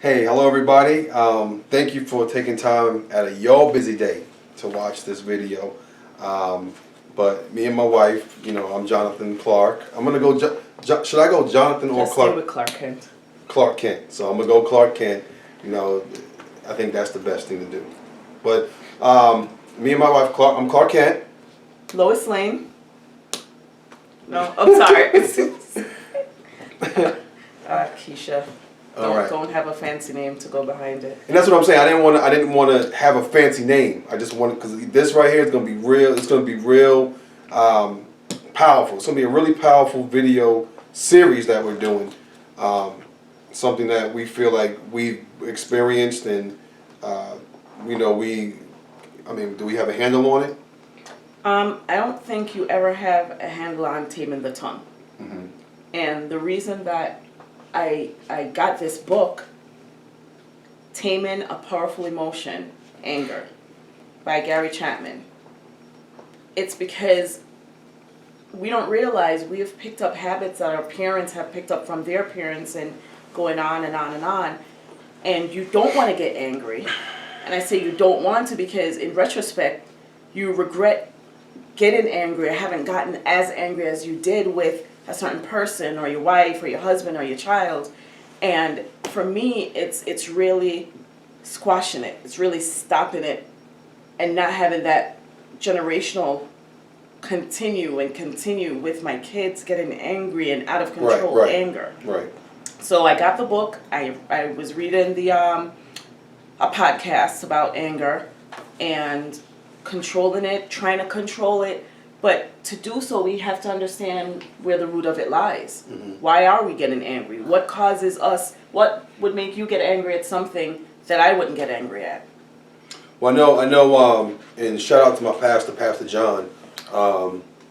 Hey, hello everybody. Thank you for taking time out of your busy day to watch this video. But me and my wife, I'm Jonathan Clarke. I'm gonna go. Should I go Jonathan or Let's Clarke? stay with Clarke Kent. Clarke Kent. So I'm gonna go Clarke Kent. I think that's the best thing to do. But me and my wife, I'm Clarke Kent. Lois Lane. No, I'm sorry. Keisha. Don't have a fancy name to go behind it. And that's what I'm saying. I didn't want to have a fancy name. I just wanted, because this right here is gonna be real. It's gonna be real powerful. It's gonna be a really powerful video series that we're doing. Something that we feel like we've experienced, and do we have a handle on it? I don't think you ever have a handle on taming the tongue. Mm-hmm. And the reason that I got this book, Taming a Powerful Emotion, Anger, by Gary Chapman, it's because we don't realize we have picked up habits that our parents have picked up from their parents, and going on and on and on. And you don't want to get angry. And I say you don't want to because in retrospect, you regret getting angry or haven't gotten as angry as you did with a certain person or your wife or your husband or your child. And for me, it's really squashing it. It's really stopping it and not having that generational continue with my kids getting angry and out of control anger. Right. So I got the book. I was reading a podcast about anger and controlling it, trying to control it. But to do so, we have to understand where the root of it lies. Mm-hmm. Why are we getting angry? What causes us? What would make you get angry at something that I wouldn't get angry at? Well, I know, and shout out to my pastor, Pastor John,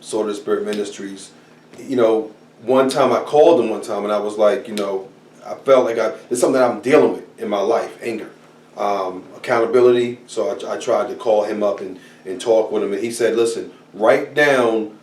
Sword of the Spirit Ministries. One time I called him and I was like, I felt like it's something that I'm dealing with in my life, anger, accountability. So I tried to call him up and talk with him, and he said, listen, write down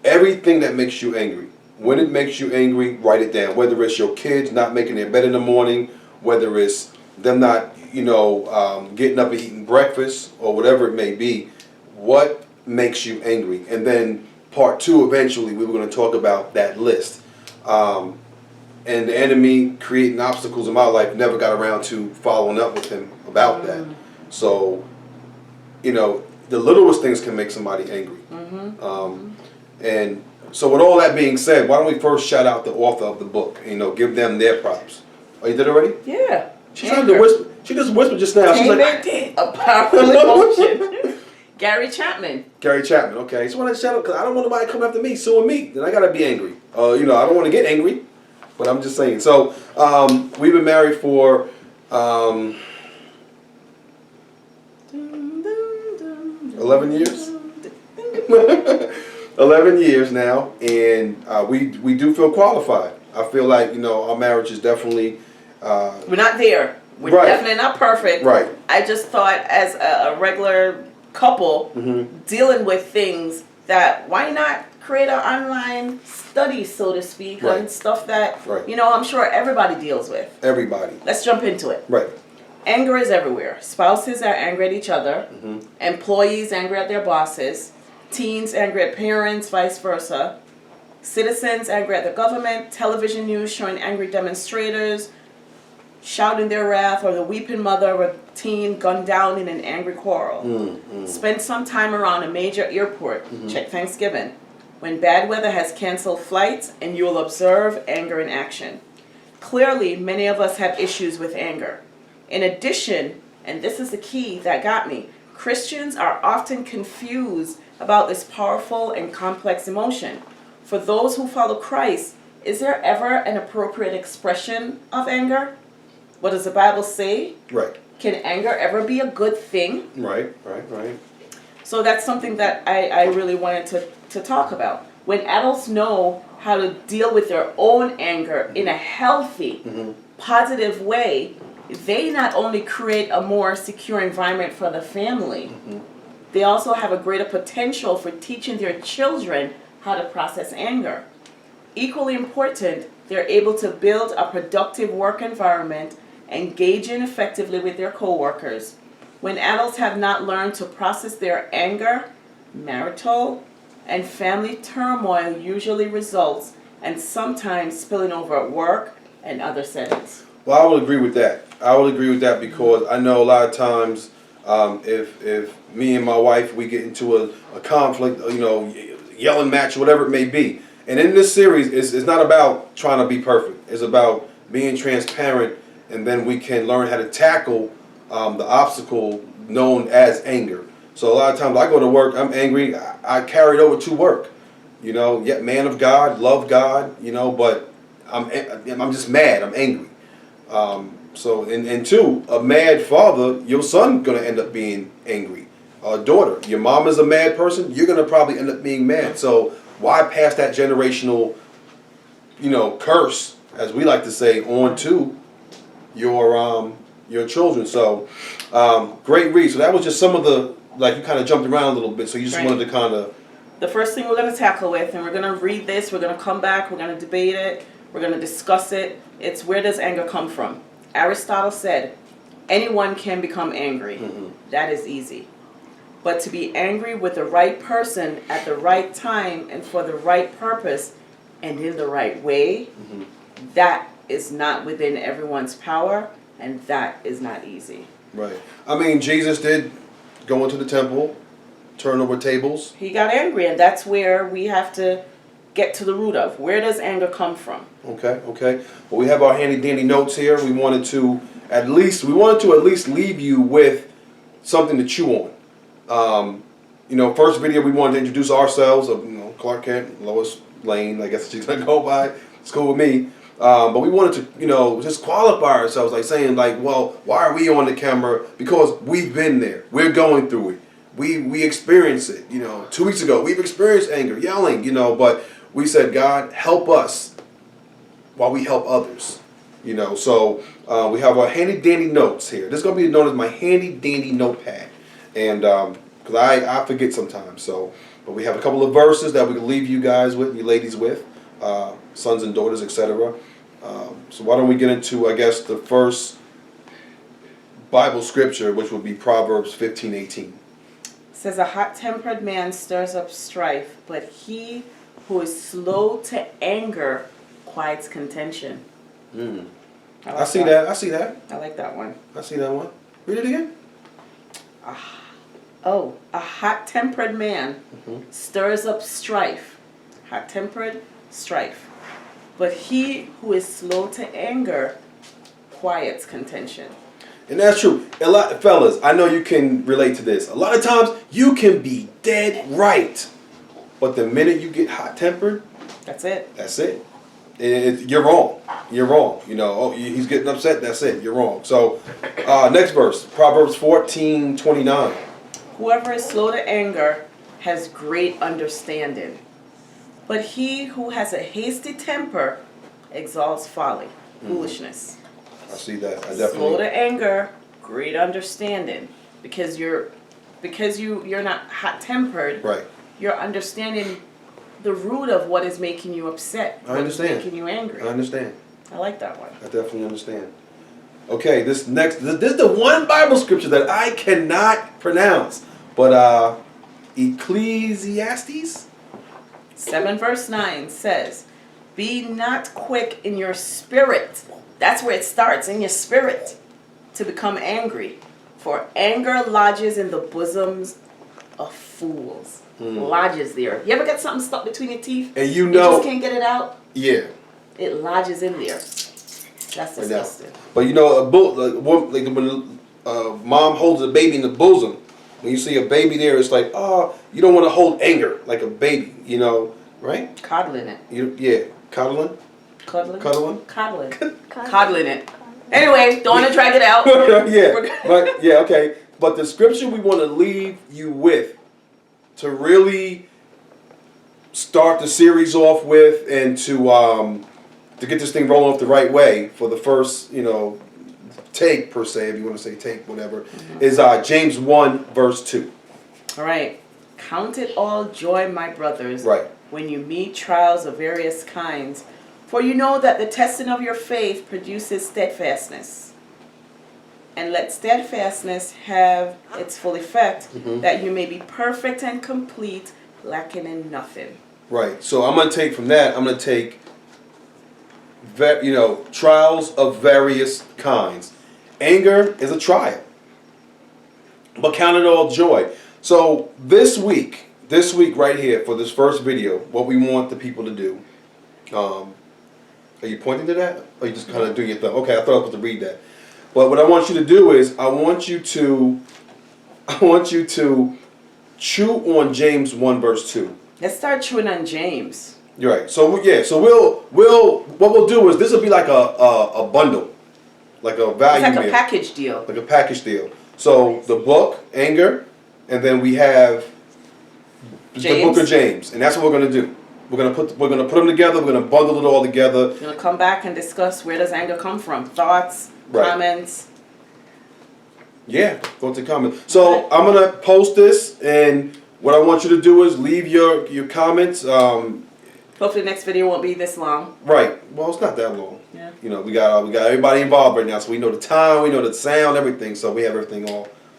everything that makes you angry. When it makes you angry, write it down. Whether it's your kids not making their bed in the morning, whether it's them not, getting up and eating breakfast, or whatever it may be, what makes you angry? And then part two, eventually, we were going to talk about that list. And the enemy creating obstacles in my life, never got around to following up with him about that. So, the littlest things can make somebody angry. And so with all that being said, why don't we first shout out the author of the book, give them their props. Oh, you did already? Yeah. She tried to whisper. She just whispered just now. She's like, I did. A powerful emotion. Gary Chapman. Gary Chapman, okay. So I want to shout out, because I don't want nobody coming after me, suing me. Then I got to be angry. I don't want to get angry, but I'm just saying. So we've been married for 11 years. 11 years now, and we do feel qualified. I feel like our marriage is definitely. We're not there. We're definitely not perfect. Right. I just thought, as a regular couple, dealing with things, that why not create an online study, so to speak, on stuff that I'm sure everybody deals with. Everybody. Let's jump into it. Right. Anger is everywhere. Spouses are angry at each other. Employees angry at their bosses. Teens angry at parents, vice versa. Citizens angry at the government. Television news showing angry demonstrators shouting their wrath, or the weeping mother of a teen gunned down in an angry quarrel. Spend some time around a major airport. Check Thanksgiving, when bad weather has canceled flights, and you will observe anger in action. Clearly, many of us have issues with anger. In addition, and this is the key that got me, Christians are often confused about this powerful and complex emotion. For those who follow Christ, is there ever an appropriate expression of anger? What does the Bible say? Right. Can anger ever be a good thing? Right. So that's something that I really wanted to talk about. When adults know how to deal with their own anger in a healthy, positive way, they not only create a more secure environment for the family, they also have a greater potential for teaching their children how to process anger. Equally important, they're able to build a productive work environment engaging effectively with their coworkers. When adults have not learned to process their anger, marital and family turmoil usually results and sometimes spilling over at work and other settings. Well, I would agree with that. I would agree with that because I know a lot of times if me and my wife, we get into a conflict, yelling match, whatever it may be. And in this series, it's not about trying to be perfect. It's about being transparent, and then we can learn how to tackle the obstacle known as anger. So a lot of times I go to work, I'm angry, I carry it over to work. Yet man of God, love God, but I'm just mad, I'm angry. And two, a mad father, your son gonna end up being angry. Daughter, your mom is a mad person, you're gonna probably end up being mad. So why pass that generational, curse, as we like to say, on to your children? So great read. So that was just some of the, like, you kind of jumped around a little bit. So you just Right. wanted to kind of. The first thing we're going to tackle with, and we're going to read this, we're going to come back, we're going to debate it, we're going to discuss it. It's where does anger come from? Aristotle said, anyone can become angry. Mm-hmm. That is easy. But to be angry with the right person at the right time and for the right purpose and in the right way, Mm-hmm. that is not within everyone's power, and that is not easy. Right. I mean, Jesus did go into the temple, turn over tables. He got angry, and that's where we have to get to the root of. Where does anger come from? Okay. Well, we have our handy dandy notes here. We wanted to at least leave you with something to chew on. First video we wanted to introduce ourselves of Clarke Kent, Lois Lane. I guess she's gonna go by. It's cool with me. But we wanted to, just qualify ourselves, like saying, like, well, why are we on the camera? Because we've been there. We're going through it. We experience it. 2 weeks ago, we've experienced anger, yelling, but we said, God, help us while we help others. So we have our handy dandy notes here. This is going to be known as my handy dandy notepad. And because I forget sometimes. But we have a couple of verses that we can leave you guys with, you ladies with. Sons and daughters, etc. So why don't we get into, I guess, the first Bible scripture, which would be Proverbs 15:18. It says, a hot-tempered man stirs up strife, but he who is slow to anger quiets contention. I see that. I see that. I like that one. I see that one. Read it again. A hot-tempered man stirs up strife. Hot-tempered, strife. But he who is slow to anger quiets contention. And that's true. A lot, fellas, I know you can relate to this. A lot of times you can be dead right, but the minute you get hot-tempered, That's it. that's it. You're wrong. You're wrong. He's getting upset. That's it. You're wrong. So, next verse, Proverbs 14:29. Whoever is slow to anger has great understanding, but he who has a hasty temper exalts folly, foolishness. I see that. I Slow definitely. to anger, great understanding, because you're not hot tempered. Right. You're understanding the root of what is making you upset. I understand. What is making you angry. I understand. I like that one. I definitely understand. Okay, this is the one Bible scripture that I cannot pronounce, but Ecclesiastes 7 verse 9 says, be not quick in your spirit. That's where it starts, in your spirit, to become angry. For anger lodges in the bosoms of fools. Lodges there. You ever got something stuck between your teeth? And You just can't get it out? Yeah. It lodges in there. That's disgusting. But when mom holds a baby in the bosom, when you see a baby there, it's like, you don't want to hold anger like a baby, right? Coddling it. Coddling. Cuddling? Cuddling? Coddling. Coddling it. Anyway, don't want to drag it out. Okay. But the scripture we want to leave you with to really start the series off with and to get this thing rolling off the right way for the first, take per se, if you want to say take, whatever, is James 1 verse 2. All right. Count it all joy, my brothers, Right. when you meet trials of various kinds, for you know that the testing of your faith produces steadfastness. And let steadfastness have its full effect, Mhm. that you may be perfect and complete, lacking in nothing. Right. So I'm going to take from that, I'm going to take, trials of various kinds. Anger is a trial, but count it all joy. So this week right here for this first video, what we want the people to do, are you pointing to that? Or are you just kind of doing your thing? Okay, I thought I was supposed to read that. But what I want you to do is, I want you to chew on James 1 verse 2. Let's start chewing on James. You're right. So so what we'll do is, this will be like a bundle, like a value It's like meal, a package deal. like a package deal. So the book Anger, and then we have the book of James, and that's what we're gonna do. We're gonna put them together. We're gonna bundle it all together. We're gonna come back and discuss, where does anger come from? Thoughts, Right. comments. Yeah, thoughts and comments. So I'm gonna post this, and what I want you to do is leave your comments. Hopefully the next video won't be this long. Right. Well, it's not that long. Yeah. We got everybody involved right now, so we know the time, we know the sound, everything. So we have everything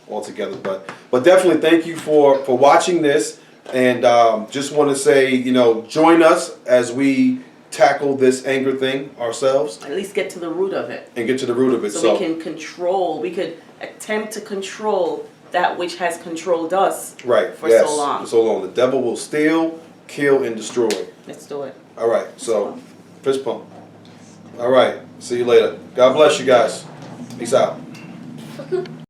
all together. But definitely thank you for watching this, and just want to say, join us as we tackle this anger thing ourselves At least get to the root of it. and get to the root of it. So we could attempt to control that which has controlled us for so long. For so long. The devil will steal, kill, and destroy. Let's do it. All right. So fist pump. All right. See you later. God bless you guys. Peace out.